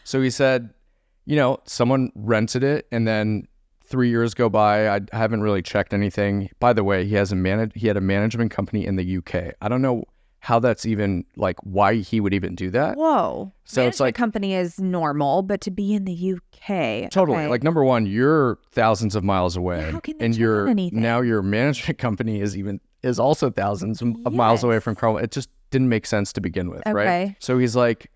So he said, someone rented it, and then 3 years go by. I haven't really checked anything. By the way, he had a management company in the UK. I don't know how that's even why he would even do that. Whoa. So management it's like company is normal, but to be in the UK. Totally. Okay. Number one, you're thousands of miles away. How can they and check on anything? Now your management company is also thousands of miles away from Carmel. It just didn't make sense to begin with, right? So he's like,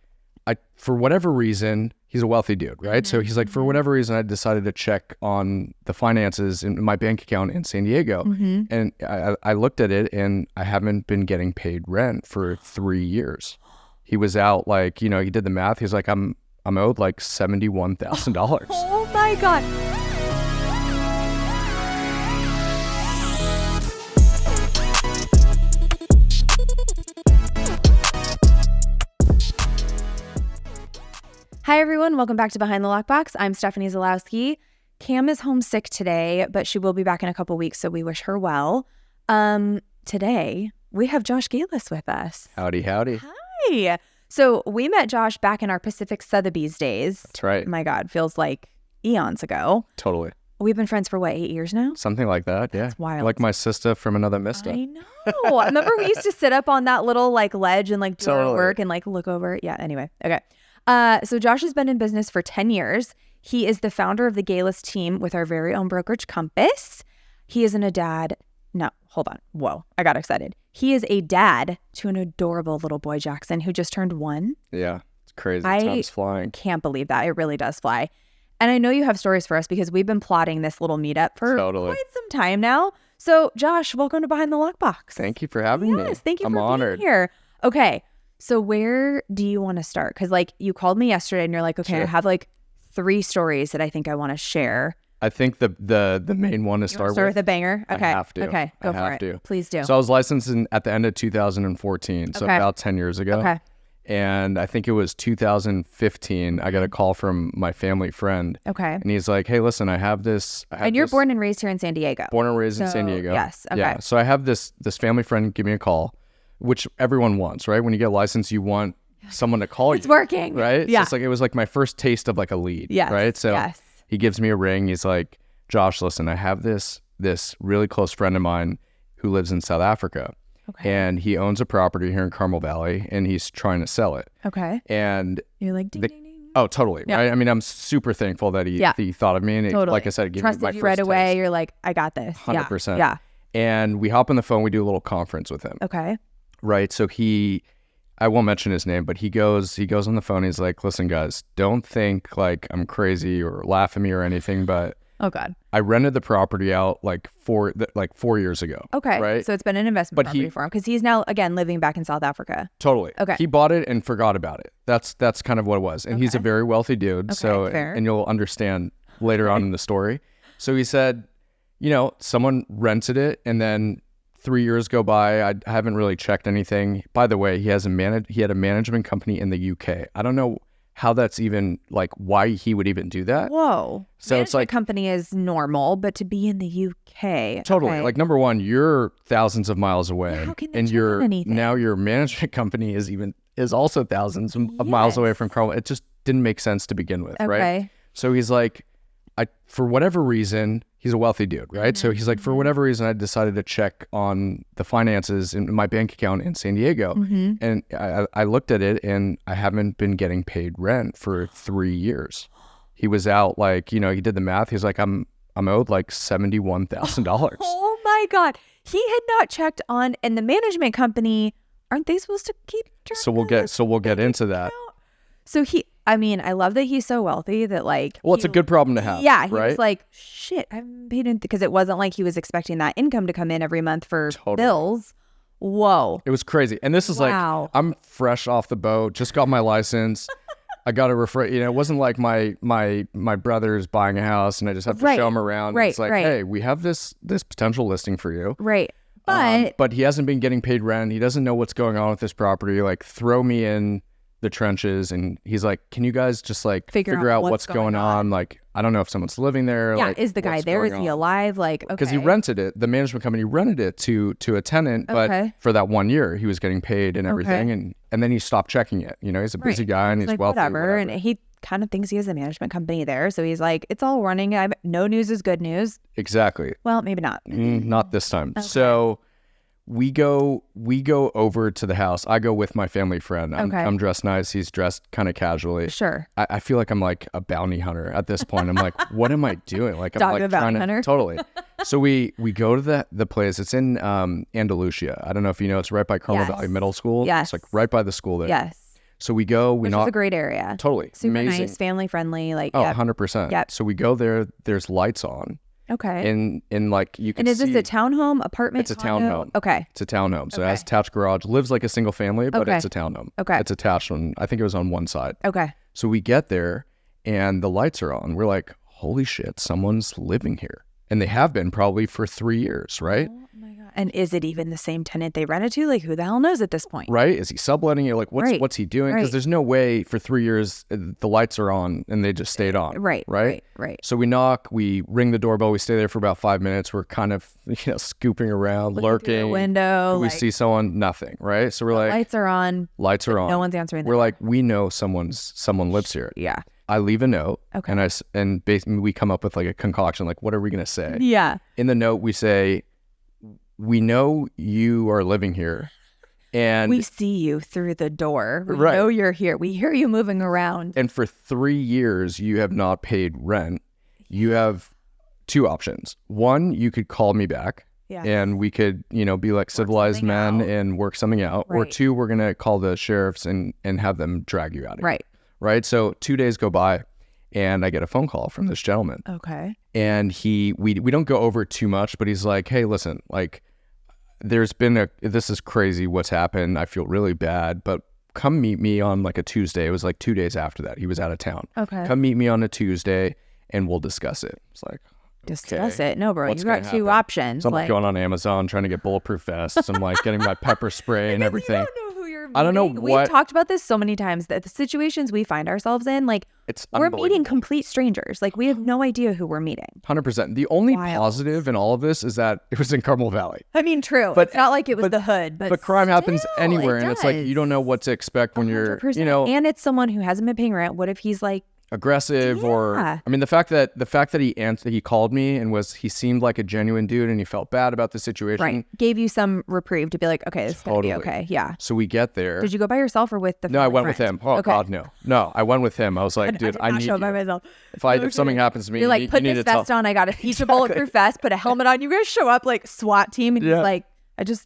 for whatever reason, he's a wealthy dude, right? So he's like, for whatever reason, I decided to check on the finances in my bank account in San Diego. And I looked at it, and I haven't been getting paid rent for 3 years. He was out he did the math. He's like, I'm owed $71,000. Oh my God. Hi, everyone. Welcome back to Behind the Lockbox. I'm Stephanie Zalowski. Cam is homesick today, but she will be back in a couple weeks, so we wish her well. Today, we have Josh Galis with us. Howdy, howdy. Hi. So we met Josh back in our Pacific Sotheby's days. That's right. My God, feels like eons ago. Totally. We've been friends for 8 years now? Something like that, yeah. That's wild. Like my sister from another mister. I know. I remember we used to sit up on that little ledge and do our Totally. work and look over. Yeah, anyway. Okay. So Josh has been in business for 10 years. He is the founder of the Galis team with our very own brokerage, Compass. He is a dad. No, hold on. Whoa, I got excited. He is a dad to an adorable little boy, Jackson, who just turned 1. Yeah, it's crazy. Time's flying. Can't believe that. It really does fly. And I know you have stories for us because we've been plotting this little meetup for quite some time now. So Josh, welcome to Behind the Lockbox. Thank you for having me. Yes, thank you I'm for honored. being here. Okay, so where do you want to start? Because you called me yesterday and you're like, okay, Sure. I have 3 stories that I think I want to share. I think the main one to start with a banger? Okay. I have to. Okay, go I for have it. to. Please do. So I was licensed at the end of 2014, so Okay. about 10 years ago. Okay. And I think it was 2015, I got a call from my family friend. Okay. And he's like, hey, listen, I have this. And you're born and raised here in San Diego. Born and raised in San Diego. Yes. Okay. Yeah. So I have this family friend give me a call, which everyone wants, right? When you get licensed, you want someone to call you. It's working. Right? Yeah. So it was my first taste of a lead. Yes. Right? So yes. he gives me a ring. He's like, Josh, listen, I have this really close friend of mine who lives in South Africa. Okay. And he owns a property here in Carmel Valley, and he's trying to sell it. Okay. And you're like, ding, ding, ding. Oh, totally. Yeah. Right? I mean, I'm super thankful that he thought of me. And Totally. like I said, it gave Trusted me my you first right away. taste. You're like, I got this. 100%. Yeah. And we hop on the phone. We do a little conference with him. Okay. Right. So I won't mention his name, but he goes on the phone. He's like, listen, guys, don't think I'm crazy or laugh at me or anything, but oh God, I rented the property out 4 years ago. Okay. Right. So it's been an investment property for him because he's now again living back in South Africa. Totally. Okay. He bought it and forgot about it. That's kind of what it was. And he's a very wealthy dude. Okay, So, fair. and you'll understand later on in the story. So he said, someone rented it, and then 3 years go by. I haven't really checked anything. By the way, he had a management company in the UK. I don't know how that's even why he would even do that. Whoa. So it's management company is normal, but to be in the UK. Totally. Okay. Number one, you're thousands of miles away. How can they and check on anything? now your management company is also thousands of miles away from Carmel. It just didn't make sense to begin with, right? Okay. So he's like, for whatever reason, he's a wealthy dude, right? So he's like, for whatever reason, I decided to check on the finances in my bank account in San Diego. And I looked at it, and I haven't been getting paid rent for 3 years. He was out he did the math. He's like, I'm owed $71,000. Oh my God. He had not checked on, and the management company, aren't they supposed to keep track So we'll get into that. So I love that he's so wealthy that Well, it's a good problem to have. Yeah, he right? was like, shit, I haven't paid in, because it wasn't like he was expecting that income to come in every month for bills. Whoa. It was crazy. And this is Wow. I'm fresh off the boat, just got my license. I got to it wasn't like my brother's buying a house and I just have to show him around. Right, It's like, right. hey, we have this potential listing for you. Right. But But he hasn't been getting paid rent. He doesn't know what's going on with this property. Throw me in the trenches. And he's like, can you guys just figure out what's going on? I don't know if someone's living there. yeah, is the guy what's there? Is going he on? alive? Because he rented it. The management company rented it to a tenant, but Okay. for that 1 year, he was getting paid and everything. And then he stopped checking it. He's a busy guy and he's wealthy. whatever. And he kind of thinks he has a management company there. So he's like, it's all running. No news is good news. Exactly. Well, maybe not. Not this time. Okay. So we go over to the house. I go with my family friend. I'm dressed nice. He's dressed kind of casually. Sure. I feel like I'm like a bounty hunter at this point. I'm like, what am I doing? Like, Dog I'm like bounty hunter. Totally. So we go to the place. It's in Andalusia. I don't know if you know. It's right by Carmel Valley Middle School. Yes. It's like right by the school there. Yes. So we go. Which is a great area. Totally. Super amazing. nice, family friendly. Like, 100%. Yep. So we go there. There's lights on. Okay. And like you can see. And is this a townhome, apartment? It's a townhome. Okay. It's a townhome. So it has attached garage. Lives like a single family, but it's a townhome. Okay. It's attached on, I think it was on one side. Okay. So we get there and the lights are on. We're like, holy shit, someone's living here. And they have been probably for 3 years, right? Oh my God. And is it even the same tenant they rented to? Like, who the hell knows at this point? Right? Is he subletting it? Like, what's he doing? Because there's no way for 3 years the lights are on and they just stayed on. Right. So we knock, we ring the doorbell, we stay there for about 5 minutes. We're kind of, scooping around, lurking. Through the window. We see someone, nothing, right? So we're like, lights are on. No one's answering. We're like, we know someone lives here. Yeah. I leave a note. Okay. And basically we come up with like a concoction. Like, what are we gonna say? Yeah. In the note, we say, we know you are living here, and we see you through the door. We know you're here. We hear you moving around. And for 3 years, you have not paid rent. You have 2 options. One, you could call me back. Yeah. And we could, be like civilized men and work something out. Right. Or 2, we're gonna call the sheriffs and have them drag you out of here. Right. So 2 days go by and I get a phone call from this gentleman. Okay. And we don't go over it too much, but he's like, hey, listen, like this is crazy what's happened. I feel really bad, but come meet me on like a Tuesday. It was like 2 days after that. He was out of town. Okay. Come meet me on a Tuesday and we'll discuss it. It's like, discuss it. No, bro, you got 2 options. So I'm going on Amazon trying to get bulletproof vests. I'm like getting my pepper spray and everything. You don't know who you're meeting. I don't know We've talked about this so many times that the situations we find ourselves in, like we're meeting complete strangers. Like we have no idea who we're meeting. 100%. The only positive in all of this is that it was in Carmel Valley. I mean, true. But it's not like it was the hood. But crime happens anywhere, and it's like you don't know what to expect when 100%. You're, And it's someone who hasn't been paying rent. What if he's like aggressive or I mean the fact that he called me and he seemed like a genuine dude and he felt bad about the situation. Right. Gave you some reprieve to be like, okay, this is gonna be okay. Yeah. So we get there. Did you go by yourself or with the No, I went friend? with him. Oh God, no. No, I went with him. I was like, dude, I need you. By myself. If something happens to me, you're like, put this vest on, I got a piece of bulletproof vest, put a helmet on, you guys show up like SWAT team and he's like,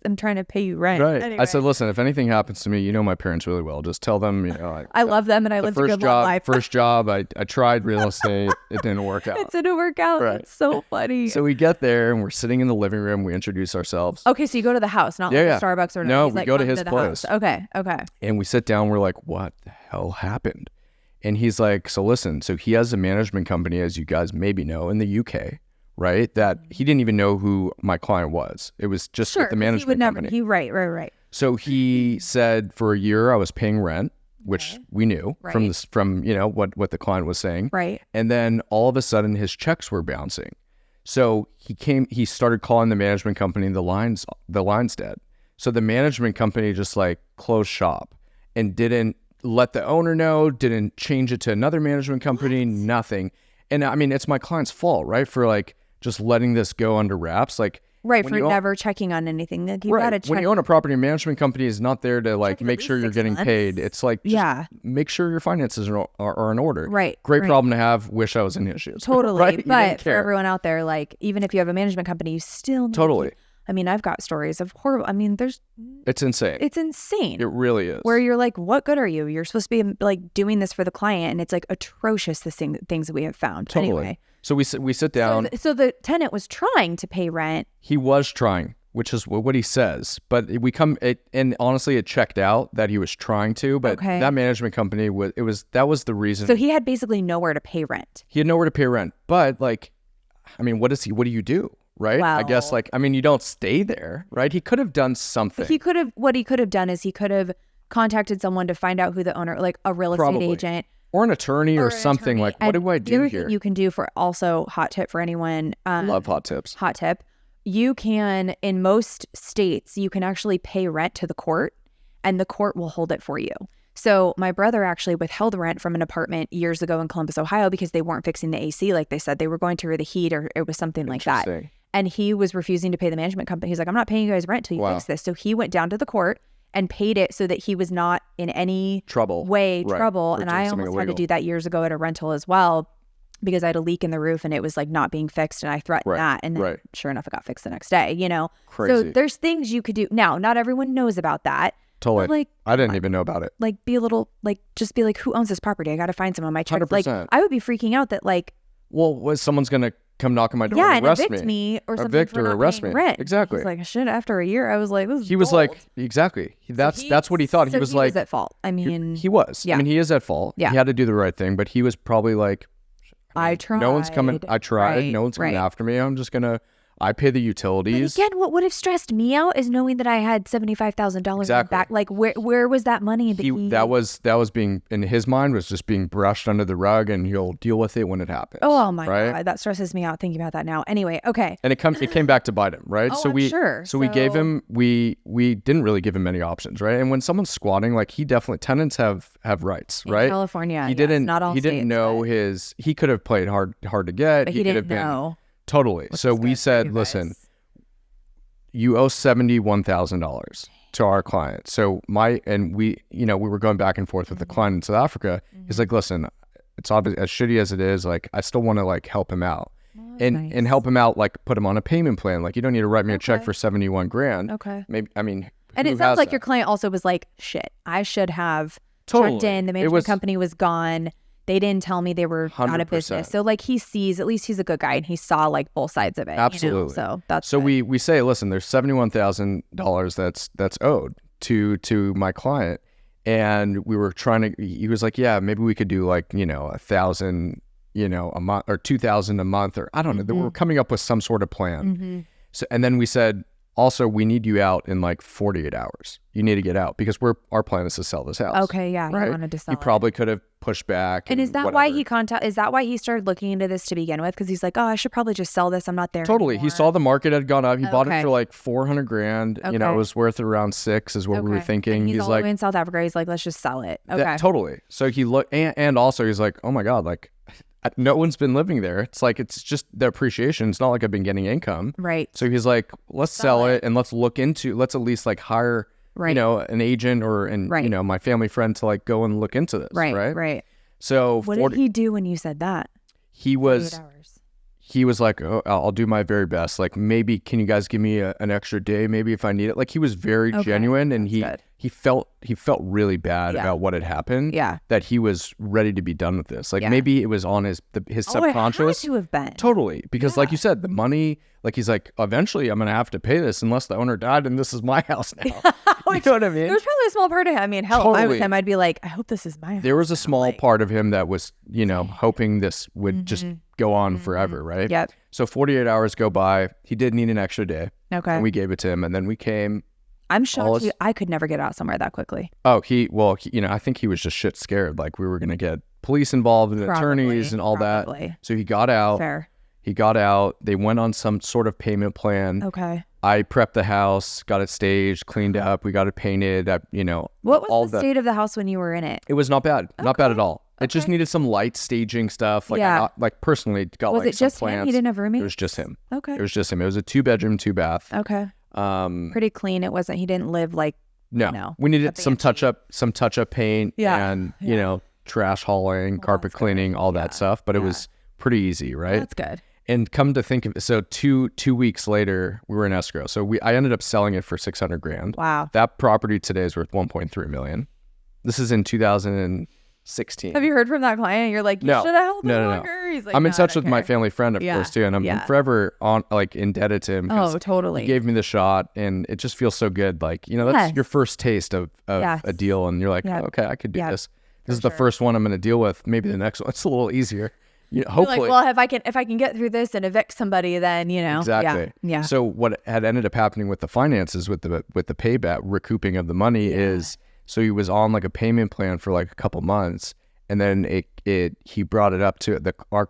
I'm trying to pay you rent. Right. Anyway. I said, listen, if anything happens to me, you know my parents really well. Just tell them, I love them and I lived a good life. First job, I tried real estate. It didn't work out. It didn't work out. Right. It's so funny. So we get there and we're sitting in the living room. We introduce ourselves. Okay, so you go to the house, not like Starbucks or no. He's we like, go to his place. Okay. And we sit down. We're like, what the hell happened? And he's like, so listen. So he has a management company, as you guys maybe know, in the UK. Right, that he didn't even know who my client was. It was just with the management company. Right. So he said for a year I was paying rent, which we knew from what the client was saying. Right. And then all of a sudden his checks were bouncing. So he started calling the management company. The line's dead. So the management company just like closed shop and didn't let the owner know. Didn't change it to another management company. Nothing. And I mean, it's my client's fault, right? For like just letting this go under wraps, like for never checking on anything. Like you gotta check. When you own a property, management company is not there to like make sure you're getting paid. It's like just make sure your finances are in order. Right. Great problem to have. Wish I was in his shoes. Totally. Right? But for everyone out there, like even if you have a management company, you still totally. I mean, I've got stories of horrible. I mean, it's insane. It's insane. It really is. Where you're like, what good are you? You're supposed to be like doing this for the client, and it's like atrocious. Things that we have found. Totally. Anyway. So we sit down. So the tenant was trying to pay rent. He was trying, which is what he says. But and honestly, it checked out that he was trying to. But that management company that was the reason. So he had basically nowhere to pay rent. He had nowhere to pay rent. But like, I mean, what do you do? Right? Well, I guess you don't stay there, right? He could have done something. What he could have done is he could have contacted someone to find out who the owner, like a real estate agent. Or an attorney or something. Like, what do I do here? Thing you can do for also hot tip for anyone. Love hot tips. Hot tip. You can, in most states, you can actually pay rent to the court and the court will hold it for you. So my brother actually withheld rent from an apartment years ago in Columbus, Ohio, because they weren't fixing the AC like they said they were going to, or the heat, or it was something like that. And he was refusing to pay the management company. He's like, I'm not paying you guys rent till you fix this. So he went down to the court and paid it so that he was not in any trouble. And I almost had to do that years ago at a rental as well, because I had a leak in the roof and it was like not being fixed, and I threatened that, and then sure enough it got fixed the next day, you know. So there's things you could do. Now, not everyone knows about that. Totally. Like, I didn't even know about it. Like, be a little, like, just be like, who owns this property? I got to find someone. My check. Like, I would be freaking out that, like, well, was someone's gonna come knock on my door and arrest me or something, evict or arrest me? Rent. Exactly. He's like, shit. After a year, I was like, this is he was gold. Like, exactly. That's what he thought. He was like, at fault. I mean, he was. Yeah. I mean, he is at fault. Yeah. He had to do the right thing, but he was probably like, I tried. No one's coming. I tried. Right, no one's coming after me. I'm just gonna. I pay the utilities. But again, what would have stressed me out is knowing that I had $75,000 back. Like, where was that money? That was being, in his mind, was just being brushed under the rug, and he'll deal with it when it happens. Oh my God, that stresses me out thinking about that now. Anyway, okay. And it came back to bite him, right? So we gave him, we didn't really give him many options, right? And when someone's squatting, like, tenants have rights, right? In California, he didn't know he could have played hard to get. But he didn't know. Totally. So we said, listen, you owe $71,000 to our client. So we were going back and forth with the client in South Africa. He's like, listen, it's obvious, as shitty as it is, like, I still want to, like, help him out and help him out, like, put him on a payment plan. Like, you don't need to write me a check for $71,000. Okay. Maybe, I mean, and it sounds like your client also was like, shit, I should have checked in. The management company was gone. They didn't tell me they were 100%. Out of business. So, like, he sees, at least he's a good guy, and he saw, like, both sides of it. Absolutely. You know? So that's so good. we say, listen, there's $71,000 that's owed to my client, and we were trying to. He was like, yeah, maybe we could do, like, $1,000, a month, or $2,000 a month, or I don't know. We were coming up with some sort of plan. So, and then we said, also, we need you out in like 48 hours. You need to get out because our plan is to sell this house. Okay, yeah, right? He wanted to sell He probably could have pushed back. And is that why is that why he started looking into this to begin with? Because he's like, oh, I should probably just sell this. I'm not there Totally. anymore. He saw the market had gone up. He bought it for like $400,000. Okay. It was worth around $6,000 is what we were thinking. And he's all like in South Africa. He's like, let's just sell it. Okay. Totally. So he looked, and also he's like, oh my God, like, no one's been living there. It's like, it's just the appreciation. It's not like I've been getting income. Right. So he's like, let's sell it and let's at least like hire, an agent or my family friend to like go and look into this. Right. So what did he do when you said that? He was like, oh, I'll do my very best. Like, maybe can you guys give me an extra day? Maybe if I need it. Like, he was very genuine, and he felt really bad about what had happened. Yeah. That he was ready to be done with this. Like, maybe it was on his subconscious. It had to have been. Totally. Because like you said, the money, like, he's like, eventually I'm going to have to pay this unless the owner died and this is my house now. You know what I mean? There was probably a small part of him. I mean, hell, if I was him, I'd be like, I hope this is my house. There was a small part of him that was, hoping this would just go on forever, right? Yep. So 48 hours go by. He did need an extra day. Okay. And we gave it to him, and then we came. I'm shocked I could never get out somewhere that quickly. Oh, I think he was just shit scared. Like, we were going to get police involved and attorneys and all that. So he got out. Fair. He got out. They went on some sort of payment plan. Okay. I prepped the house, got it staged, cleaned up. We got it painted. What was the state of the house when you were in it? It was not bad. Okay. Not bad at all. Okay. It just needed some light staging stuff. Like, I personally got was like it just some plants. Him? He didn't have roommates? It was just him. Okay. It was just him. It was a 2-bedroom, 2-bath. Okay. Pretty clean. It wasn't. He didn't live like. No. We needed some touch up paint. Yeah. And trash hauling, carpet cleaning, all that stuff. But it was pretty easy, right? That's good. And come to think of it, so two weeks later, we were in escrow. So I ended up selling it for $600,000. Wow. That property today is worth $1.3 million. This is in 2016. Have you heard from that client? You're like, you should have held it longer. He's like, I'm in touch with my family friend, of course, too, and I'm forever indebted to him. Oh, totally. He gave me the shot, and it just feels so good. Like, that's your first taste of a deal, and you're like, okay, I could do this. This is the first one I'm going to deal with. Maybe the next one, it's a little easier. Hopefully. Like, well, if I can get through this and evict somebody, then exactly. Yeah. So what had ended up happening with the finances, with the payback, recouping of the money is, so he was on like a payment plan for like a couple months, and then he brought it up to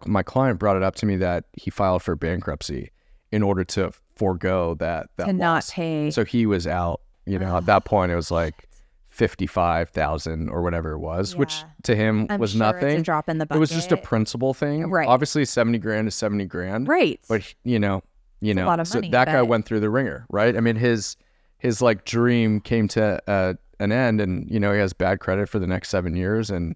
my client brought it up to me that he filed for bankruptcy in order to forego that to loss. not pay. So he was out. At that point, it was like $55,000 or whatever it was, which to him was nothing. It's a drop in the bucket. It was just a principal thing. Right. Obviously, $70,000 is $70,000. Right. But a lot of money, that guy went through the ringer, right? I mean, his like dream came to an end, and he has bad credit for the next 7 years, and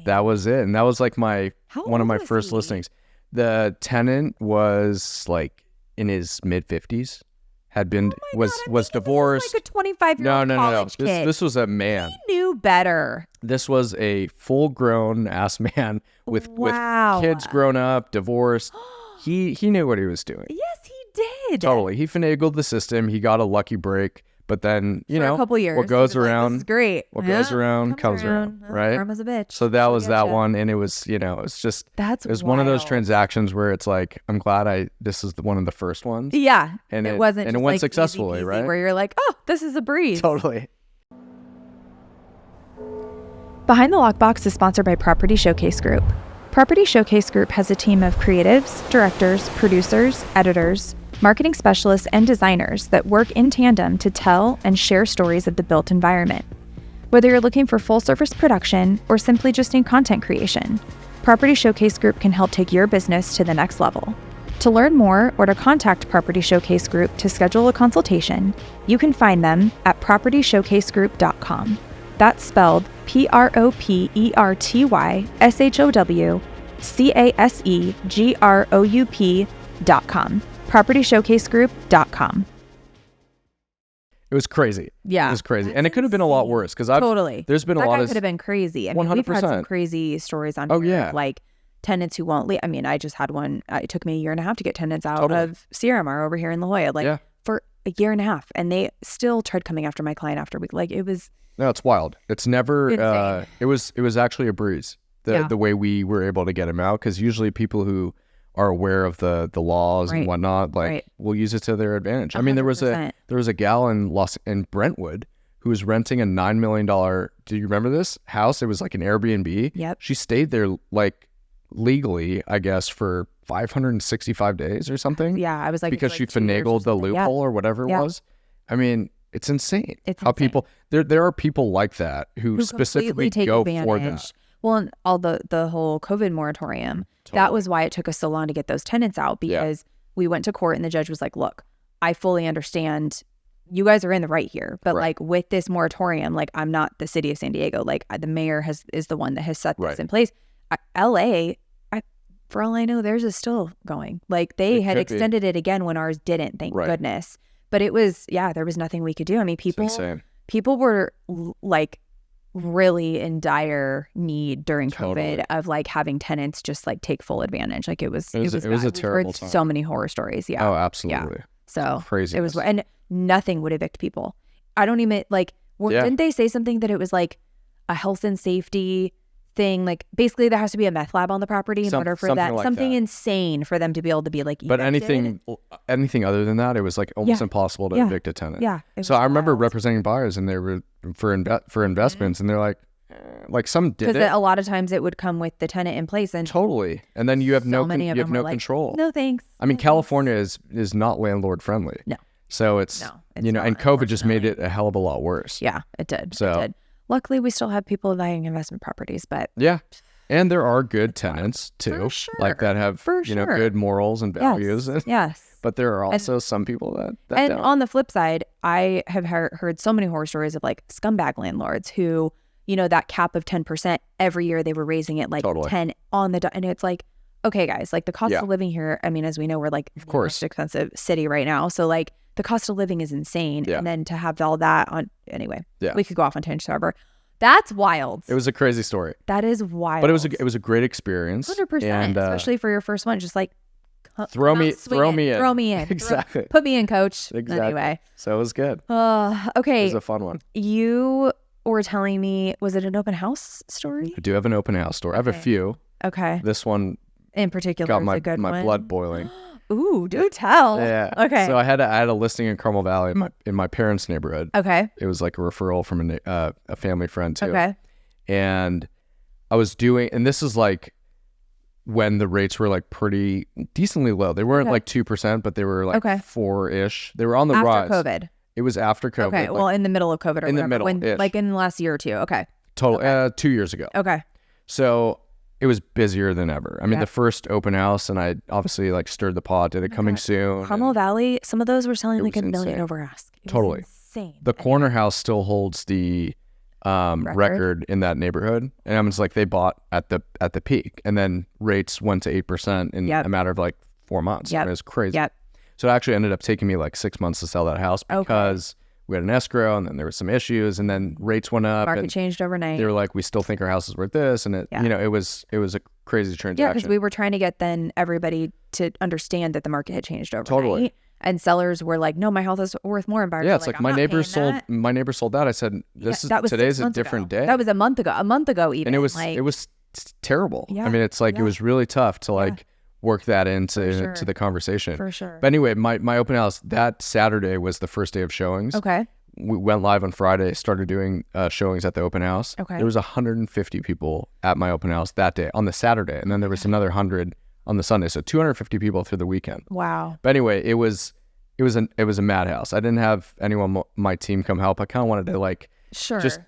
that was it. And that was like one of my first listings. The tenant was like in his mid-50s. Was divorced. This is like a 25-year-old college kid. This was a man. He knew better. This was a full-grown ass man with kids grown up, divorced. He knew what he was doing. Yes, he did. Totally. He finagled the system. He got a lucky break. But then, for a couple years, what goes around, this is great. What goes around comes around, right? Karma's a bitch. So that was that one, and it was, it's just, it was one of those transactions where it's like, I'm glad this is one of the first ones. Yeah, and it wasn't, and just it went like successfully, easy peasy, right? Where you're like, oh, this is a breeze. Totally. Behind the Lockbox is sponsored by Property Showcase Group. Property Showcase Group has a team of creatives, directors, producers, editors, marketing specialists, and designers that work in tandem to tell and share stories of the built environment. Whether you're looking for full-service production or simply just need content creation, Property Showcase Group can help take your business to the next level. To learn more or to contact Property Showcase Group to schedule a consultation, you can find them at propertyshowcasegroup.com. That's spelled PROPERTYSHOWCASEGROUP.com. PropertyShowcaseGroup.com. It was crazy. Yeah. It was crazy. And it could have been a lot worse because there's been a lot of... That could have been crazy. I mean, 100%. We've had some crazy stories on here, like tenants who won't leave. I mean, I just had one. It took me a year and a half to get tenants out of CRMR over here in La Jolla, for a year and a half. And they still tried coming after my client after week. Like, it was... No, it's wild. It's never... it was actually a breeze, the way we were able to get him out, because usually people who are aware of the laws and whatnot, will use it to their advantage. 100%. I mean, there was a gal in Brentwood who was renting a $9 million, do you remember this house? It was like an Airbnb. Yep. She stayed there legally, I guess, for 565 days or something. Yeah, I was like, because she finagled the loophole or whatever it was. I mean, it's insane. How people there are people like that who specifically go for that. Well, and all the whole COVID moratorium, that was why it took us so long to get those tenants out, because we went to court and the judge was like, look, I fully understand you guys are in the right here, but like with this moratorium, like I'm not the city of San Diego. Like the mayor is the one that has set this in place. LA, for all I know, theirs is still going. Like they had extended it again when ours didn't, thank goodness. But it was, there was nothing we could do. I mean, people were like really in dire need during COVID of like having tenants just like take full advantage. Like it was a terrible time. So many horror stories. Yeah. Oh, absolutely. Yeah. So crazy. It was, and nothing would evict people. I don't even didn't they say something that it was like a health and safety thing? Like basically there has to be a meth lab on the property in order for that, something insane for them to be able to be like evicted. But anything other than that, it was like almost impossible to evict a tenant. Yeah. So I remember representing buyers, and they were for investments, and they're like some did it. Because a lot of times it would come with the tenant in place, and totally, and then you have no control. No thanks. I mean, California is not landlord friendly. No. So it's and COVID just made it a hell of a lot worse. Yeah, it did. So it did. Luckily, we still have people buying investment properties, but and there are good tenants too, like that have good morals and values. Yes. But there are also some people that and don't. On the flip side, I have heard so many horror stories of like scumbag landlords who, that cap of 10%, every year they were raising it like 10 on the and it's like, okay, guys, like the cost of living here. I mean, as we know, we're like the most expensive city right now, so like the cost of living is insane, and then to have all that on anyway. Yeah, we could go off on tangents, however. That's wild. It was a crazy story. That is wild. But it was a great experience. 100%, and, especially for your first one. Just like throw me in. Exactly. Put me in, coach. Exactly. Anyway. So it was good. Okay. It was a fun one. You were telling me, was it an open house story? I do have an open house story. I have a few. Okay. This one in particular got is a good one. My blood boiling. Ooh, do tell. Yeah. Okay. So I had a listing in Carmel Valley in my parents' neighborhood. Okay. It was like a referral from a family friend too. Okay. And I was doing, and this is like when the rates were like pretty decently low. They weren't like 2%, but they were like 4-ish. They were on the rise. After COVID. It was after COVID. Okay, well, in the middle of COVID or in whatever. the middle, like in the last year or two. Okay. Totally. 2 years ago. Okay. So it was busier than ever. I mean, the first open house, and I obviously like stirred the pot, did it coming soon. Carmel Valley, some of those were selling like $1 million over ask. Totally. Insane. The corner house still holds the record in that neighborhood. And I'm just like, they bought at the peak, and then rates went to 8% in a matter of like 4 months. It was crazy. So it actually ended up taking me like 6 months to sell that house because we had an escrow, and then there were some issues, and then rates went up. Market changed overnight. They were like, we still think our house is worth this, and it was a crazy transaction. Yeah, because we were trying to get then everybody to understand that the market had changed overnight. Totally. And sellers were like, no, my house is worth more. And buyers it's like my neighbor sold that. I said, today's a different day. That was a month ago even. And it was terrible. I mean, it's like it was really tough to like work that into to the conversation. For sure. But anyway, my open house that Saturday was the first day of showings. Okay. We went live on Friday, started doing showings at the open house. Okay. There was 150 people at my open house that day on the Saturday, and then there was another 100 on the Sunday. So 250 people through the weekend. Wow. But anyway, it was a madhouse. I didn't have anyone my team come help. I kind of wanted to like just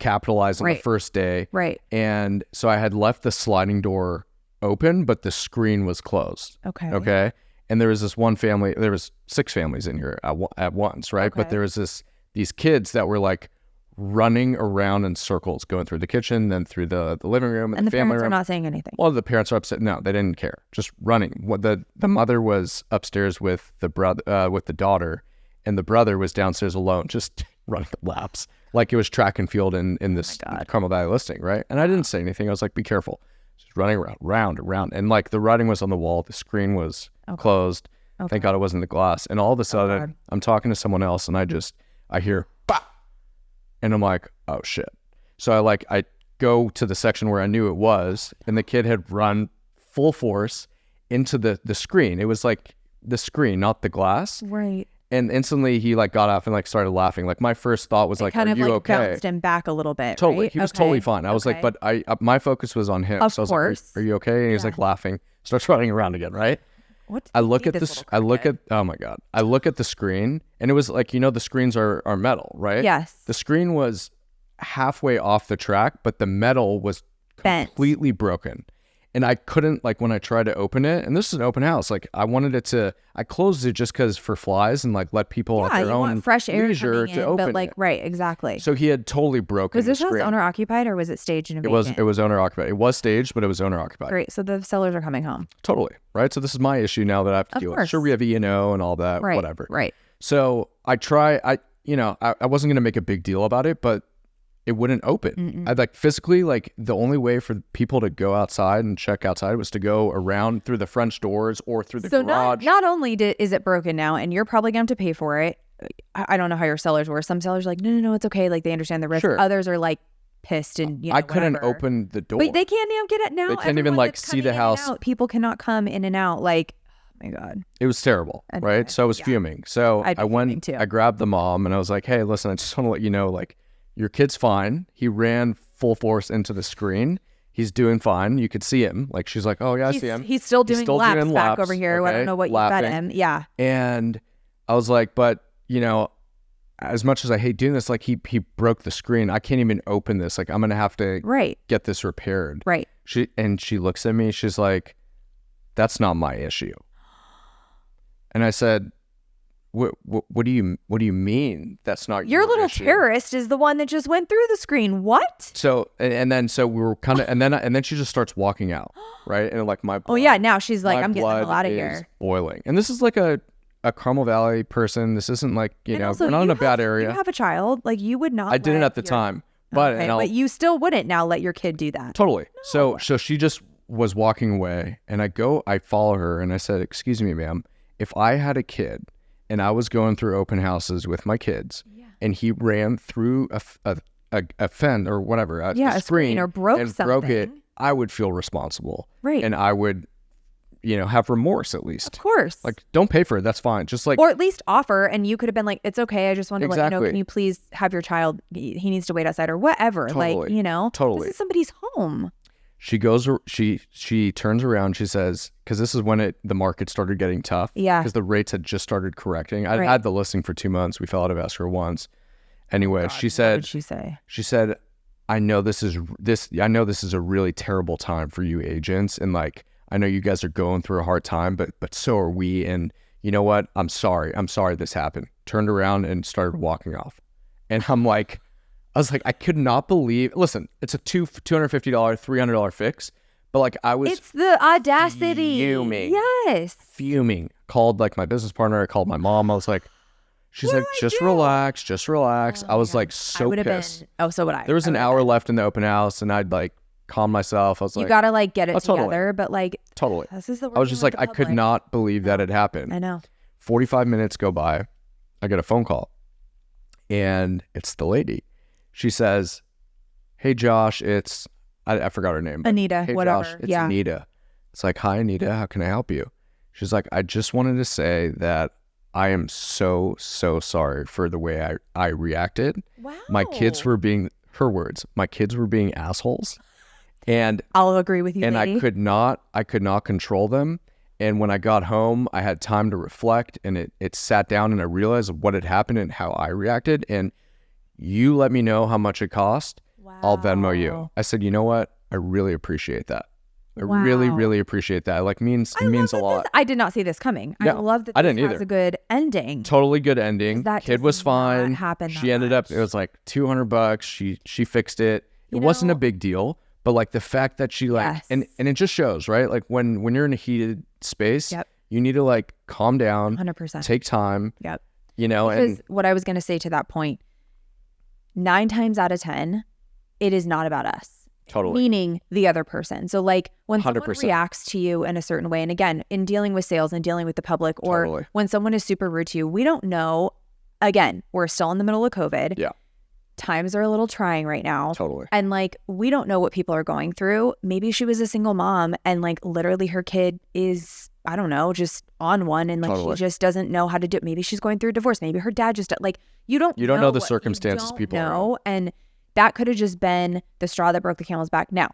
capitalize on the first day. Right. And so I had left the sliding door open, but the screen was closed. Okay. And there was this one family. There was 6 families in here at once, right? But there was these kids that were like running around in circles, going through the kitchen, then through the living room, and the family parents room. are not saying anything. Well, the parents are upset. No, they didn't care. Just running. What the mother was upstairs with the brother, with the daughter, and the brother was downstairs alone, just running laps like it was track and field in this Carmel Valley listing, right? And I didn't say anything. I was like, be careful. Just running around, and like the writing was on the wall. The screen was closed. Thank God it wasn't the glass. And all of a sudden, I'm talking to someone else, and I hear, bah! And I'm like, oh shit. So I go to the section where I knew it was, and the kid had run full force into the screen. It was like the screen, not the glass. Right. And instantly he like got off and like started laughing. Like my first thought was like, are you okay? Bounced him back a little bit. Totally. Right? He was totally fine. I was like, but my focus was on him. Of so I was course. like, are you okay? And he's like laughing, starts running around again, right? I look at this. Oh my God. I look at the screen, and it was like, the screens are metal, right? Yes. The screen was halfway off the track, but the metal was completely broken. And I couldn't, like, when I tried to open it, and this is an open house, like, I closed it just because for flies and like let people at their own fresh air leisure to open but like, it. Right, exactly. So he had totally broken Was this the house screen. owner occupied, or was it staged and It was owner occupied. It was staged, but it was owner occupied. Great. So the sellers are coming home. Totally. Right. So this is my issue now that I have to deal with. Sure, we have E&O and all that, whatever. Right. So I wasn't going to make a big deal about it, but it wouldn't open. I'd like physically, like the only way for people to go outside and check outside was to go around through the French doors or through the garage. So not only is it broken now, and you're probably going to have to pay for it. I don't know how your sellers were. Some sellers are like, no, it's okay. Like they understand the risk. Sure. Others are like pissed and I couldn't open the door. But they can't even get it now. They can't even like see the house. People cannot come in and out. Like, oh my God. It was terrible, right? So I was fuming. So I went, too. I grabbed the mom and I was like, hey, listen, I just want to let you know, like, your kid's fine. He ran full force into the screen. He's doing fine. You could see him. Like, she's like, oh yeah, I see him. He's still doing laps back over here. Okay? I don't know what you fed him. Yeah. And I was like, but as much as I hate doing this, like he broke the screen. I can't even open this. Like I'm gonna have to get this repaired. Right. She looks at me. She's like, that's not my issue. And I said, What do you mean that's not your little issue? Terrorist is the one that just went through the screen. What? So and then we were kind of and then she just starts walking out, right? And like my blood, oh yeah, now she's like, I'm getting the hell out of is here. Boiling. And this is like a Carmel Valley person. This isn't like we're not in a bad area. You have a child, like you would not. I didn't at the time, but but you still wouldn't now let your kid do that. Totally. No. So she just was walking away, and I follow her, and I said, "Excuse me, ma'am, if I had a kid." And I was going through open houses with my kids, and he ran through a fence or whatever, a screen or broke it, I would feel responsible. Right. And I would, have remorse at least. Of course. Like, don't pay for it. That's fine. Just like. Or at least offer, and you could have been like, it's okay. I just want to let you know, can you please have your child, he needs to wait outside or whatever. Totally. Like, Totally. This is somebody's home. She goes, she turns around. She says, because this is when the market started getting tough. Yeah. Because the rates had just started correcting. I had the listing for 2 months. We fell out of escrow once. Anyway, she said, what did she say? She said, I know this is a really terrible time for you agents. And like, I know you guys are going through a hard time, but so are we. And you know what? I'm sorry this happened. Turned around and started walking off. And I was like, I could not believe, listen, it's a $250, $300 fix, but like it's the audacity. Fuming. Yes. Fuming. Called like my business partner. I called my mom. I was like, she's like, just relax. Oh, I was like so pissed. So would I. There was an hour left in the open house and I'd like calm myself. I was like, you gotta like get it together, totally. But like. Totally. This is the I was just like, I could not believe that had happened. I know. 45 minutes go by. I get a phone call and it's the lady. She says, hey, Josh, I forgot her name. Anita, hey, whatever. Josh, it's Anita. It's like, hi, Anita. How can I help you? She's like, I just wanted to say that I am so, so sorry for the way I reacted. Wow. My kids were being, her words, my kids were being assholes. And I'll agree with you, and lady. I could not control them. And when I got home, I had time to reflect and it sat down and I realized what had happened and how I reacted. And you let me know how much it cost. Wow. I'll Venmo you. I said, you know what? I really appreciate that. I really, really appreciate that. Like means a lot. I did not see this coming. Yeah, I love that. I didn't has either. A good ending. Totally good ending. That kid was fine. She ended up. It was like $200. She fixed it. It wasn't a big deal. But like the fact that she like and it just shows, right? Like when you're in a heated space, you need to like calm down. 100%. Take time. Yep. You know, because what I was going to say to that point. 9 times out of 10, it is not about us. Totally. Meaning the other person. So like when 100%. someone reacts to you in a certain way, and again, in dealing with sales and dealing with the public, or when someone is super rude to you, we don't know. Again, we're still in the middle of COVID. Yeah. Times are a little trying right now. Totally. And like, we don't know what people are going through. Maybe she was a single mom and like literally her kid is, I don't know, just on one and like she just doesn't know how to do it. Maybe she's going through a divorce. Maybe her dad just like, you don't know the circumstances people know. And that could have just been the straw that broke the camel's back. Now,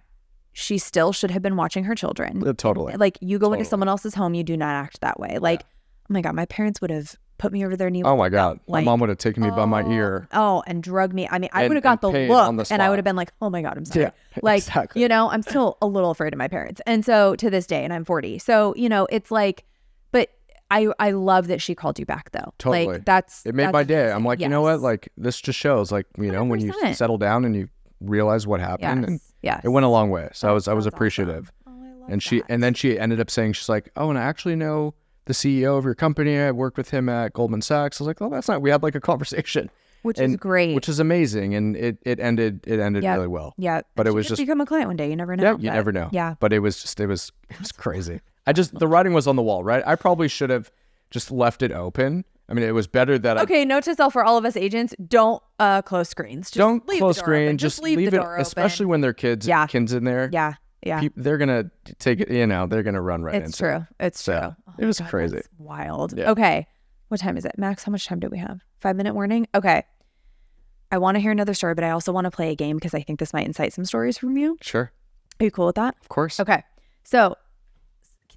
she still should have been watching her children. Totally. Like you go into someone else's home, you do not act that way. Like, oh my God, my parents would have put me over their knee. Oh my God. Like, my mom would have taken me by my ear. Oh, and drugged me. I mean, I would have got the look and I would have been like, oh my God, I'm sorry. Yeah, like, exactly. you know, I'm still a little afraid of my parents. And so to this day, and I'm 40. So, you know, it's like, but I love that she called you back though. Totally. Like it made my day. I'm like, you know what? Like this just shows like, you know, 100%. When you settle down and you realize what happened and it went a long way. So I was appreciative. Awesome. Oh, I love and then she ended up saying, she's like, oh, and I actually know the CEO of your company. I worked with him at Goldman Sachs. I was like, oh, that's not, we had like a conversation. Which is great. Which is amazing. And it ended really well. Yeah. But it was just become a client one day. You never know. Yeah, you never know. Yeah. But it was crazy. The writing was on the wall, right? I probably should have just left it open. I mean, it was better that Okay, note to self for all of us agents, don't close screens. Just don't leave close the door screen. open. Just leave leave the it, door open. especially when their kids in there. Yeah. Yeah. They're going to take it, you know, they're going to run right into it. It's true. It's true. Oh it was crazy. That's wild. Yeah. Okay. What time is it? Max, how much time do we have? 5-minute warning? Okay. I want to hear another story, but I also want to play a game because I think this might incite some stories from you. Sure. Are you cool with that? Of course. Okay. So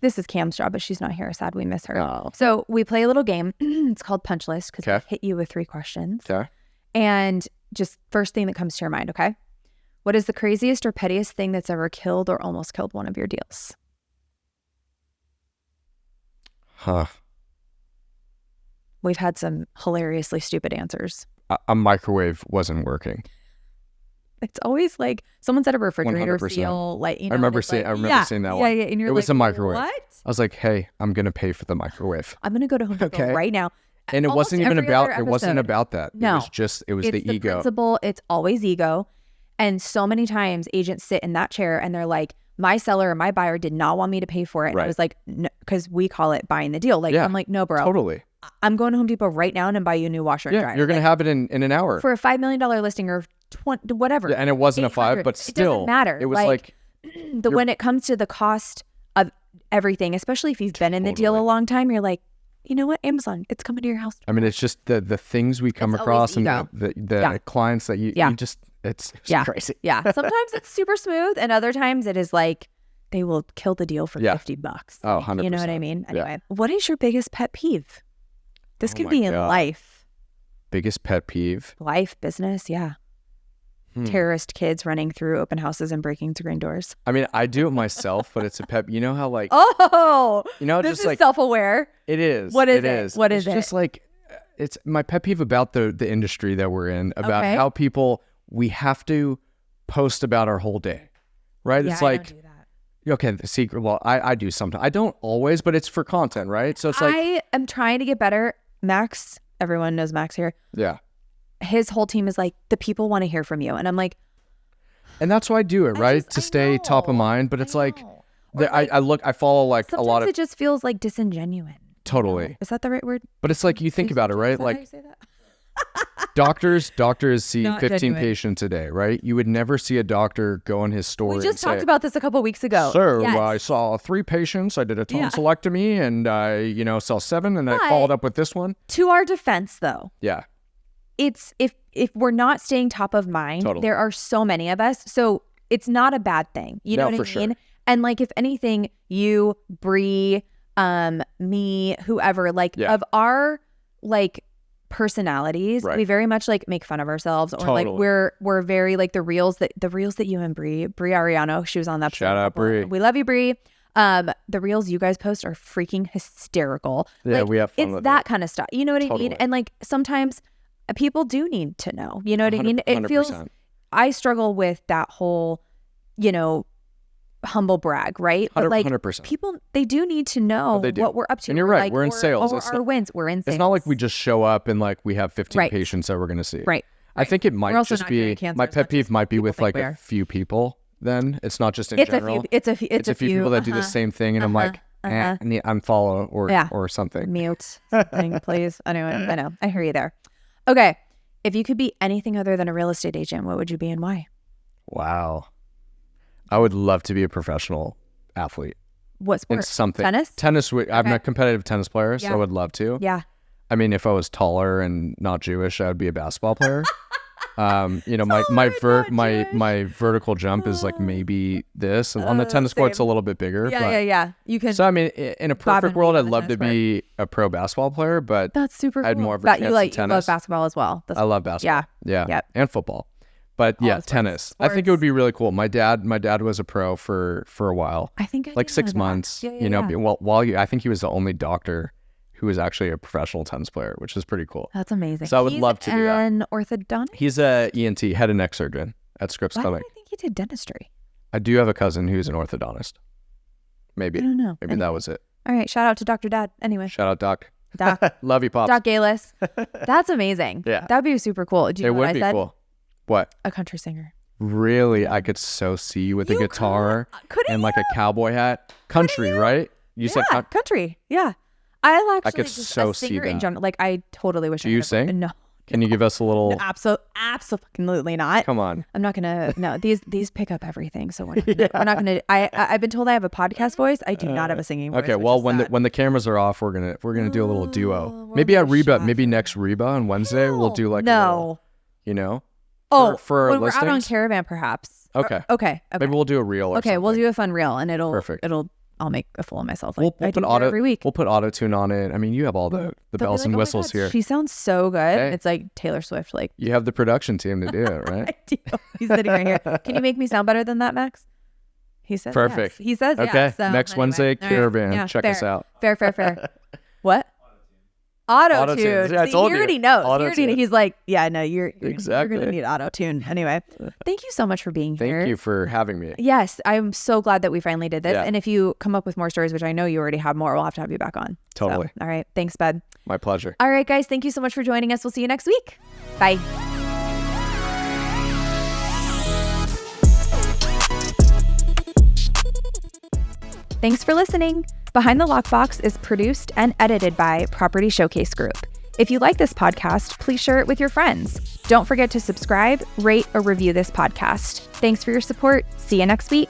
this is Cam's job, but she's not here. Sad we miss her. Oh. So we play a little game. It's called Punch List because I hit you with 3 questions. Okay. And just first thing that comes to your mind, okay? What is the craziest or pettiest thing that's ever killed or almost killed one of your deals? Huh. We've had some hilariously stupid answers. A microwave wasn't working. It's always like someone said a refrigerator 100%. seal. Like, you know, I remember seeing that one. Yeah, yeah. And you're it was a microwave. What? I was like, hey, I'm going to pay for the microwave. I'm going to go to Home Depot right now. And it wasn't even about that. No. It was the ego. Principle. It's always ego. And so many times agents sit in that chair and they're like, my seller or my buyer did not want me to pay for it. And I was like, no, because we call it buying the deal. Like, I'm like, no, bro. Totally. I'm going to Home Depot right now and buy you a new washer and dryer. You're going to have it in an hour. For a $5 million listing or 20, whatever. Yeah, and it wasn't a 5, but still. It doesn't matter. It was like when it comes to the cost of everything, especially if you've been in the deal a long time, you're like, you know what? Amazon, it's coming to your house. I mean, it's just the things we come across and the clients that you just, It's yeah. crazy. Yeah. Sometimes it's super smooth, and other times it is like they will kill the deal for $50. Oh, 100%. You know what I mean? Anyway, what is your biggest pet peeve? This could be in life. Biggest pet peeve? Life, business, yeah. Terrorist kids running through open houses and breaking screen doors. I mean, I do it myself, but it's a pet. You know how like this just is like self-aware. It is. What is it? What is it? It's just like it's my pet peeve about the industry that we're in, about how we have to post about our whole day, right? Yeah, it's like I don't do that. Okay, the secret. Well, I do sometimes. I don't always, but it's for content, right? So it's like I am trying to get better. Max, everyone knows Max here. Yeah. His whole team is like, the people want to hear from you. And I'm like, and that's why I do it, right? To stay top of mind. But it's like, I follow like a lot of. It just feels like disingenuous. Totally. You know? Is that the right word? But it's like, you think about it, right? Like, how you say that? doctors see Not 15 genuine. patients a day, right? You would never see a doctor go on his story. We just talked about this a couple weeks ago. Sir, Yes. I saw 3 patients. I did a tonsillectomy, and I, saw 7, and I followed up with this one. To our defense, though, Yeah. it's if we're not staying top of mind, there are so many of us. So it's not a bad thing. You know what I mean? Sure. And like, if anything, you, Bree, me, whoever, like of our like personalities, we very much like make fun of ourselves, or like we're very like the reels that you and Bree Ariano, she was on that. Shout out Bree. We love you, Bree. The reels you guys post are freaking hysterical. Yeah, like, we have fun it's with that kind of stuff. You know what I mean? And like sometimes people do need to know. You know what I mean? It feels. 100%. I struggle with that whole, humble brag, right? But like 100%. people, they do need to know what we're up to. And you're right. Like, we're in sales. Or our wins. We're in sales. It's not like we just show up and like we have 15 patients that we're going to see. Right. I think it might just be, my pet peeve might be with like a few people then. It's not just in general. It's a few people that do the same thing, and I'm like, I need unfollow or something. Mute something, please. Anyway, I know. I hear you there. Okay. If you could be anything other than a real estate agent, what would you be and why? Wow. I would love to be a professional athlete. What sport? It's something. Tennis? I'm a competitive tennis player, so I would love to. Yeah. I mean, if I was taller and not Jewish, I would be a basketball player. My vertical jump is like maybe this, and on the tennis court it's a little bit bigger. Yeah. You can. So I mean, in a perfect world, I'd love to be a pro basketball player, but that's super cool. I had more of a chance in tennis. You love basketball as well. I love basketball. Yeah, and football. But tennis. Sports. I think it would be really cool. My dad was a pro for a while. I think like 6 months. I think he was the only doctor who was actually a professional tennis player, which is pretty cool. That's amazing. So I would love to do that. An orthodontist? He's a ENT, head and neck surgeon at Scripps Clinic. I think he did dentistry. I do have a cousin who's an orthodontist. Maybe. I don't know. Maybe that was it. All right. Shout out to Dr. Dad. Anyway. Shout out, Doc. Doc. Love you, Pops. Doc Galis. That's amazing. Yeah. That'd be super cool. Do you know what I said? It would be cool. What? A country singer. Really? I could so see you with a guitar and like a cowboy hat. Country, right? You said country. Yeah. I could so see that. In general. Like, I totally wish. Do you sing? No. Can you give us a little? No, absolutely not. Come on. I'm not gonna. No, these pick up everything. So we're not gonna. I've been told I have a podcast voice. I do not have a singing voice. Okay. Well, when the cameras are off, we're gonna do a little duo. Maybe at Reba. Maybe next Reba on Wednesday we'll do like a little, for when listings? We're out on Caravan, perhaps. Okay. Okay. Maybe we'll do a reel. Or something. We'll do a fun reel, and Perfect. I'll make a fool of myself. Like we'll put auto every week. We'll put auto tune on it. I mean, you have all the bells and whistles here. She sounds so good. Hey. It's like Taylor Swift. Like, you have the production team to do it, right? I do. He's sitting right here. Can you make me sound better than that, Max? He says perfect. Yes. He says okay. Yes. So, next Wednesday, Caravan. Yeah, check us out. Fair. What? Auto-tune. Yeah, I told you. He already knows. Auto-tune. He's like, yeah, no, you're going exactly. to need auto-tune. Anyway, thank you so much for being here. Thank you for having me. Yes, I'm so glad that we finally did this. Yeah. And if you come up with more stories, which I know you already have more, we'll have to have you back on. Totally. So, all right. Thanks, bud. My pleasure. All right, guys. Thank you so much for joining us. We'll see you next week. Bye. Thanks for listening. Behind the Lockbox is produced and edited by Property Showcase Group. If you like this podcast, please share it with your friends. Don't forget to subscribe, rate, or review this podcast. Thanks for your support. See you next week.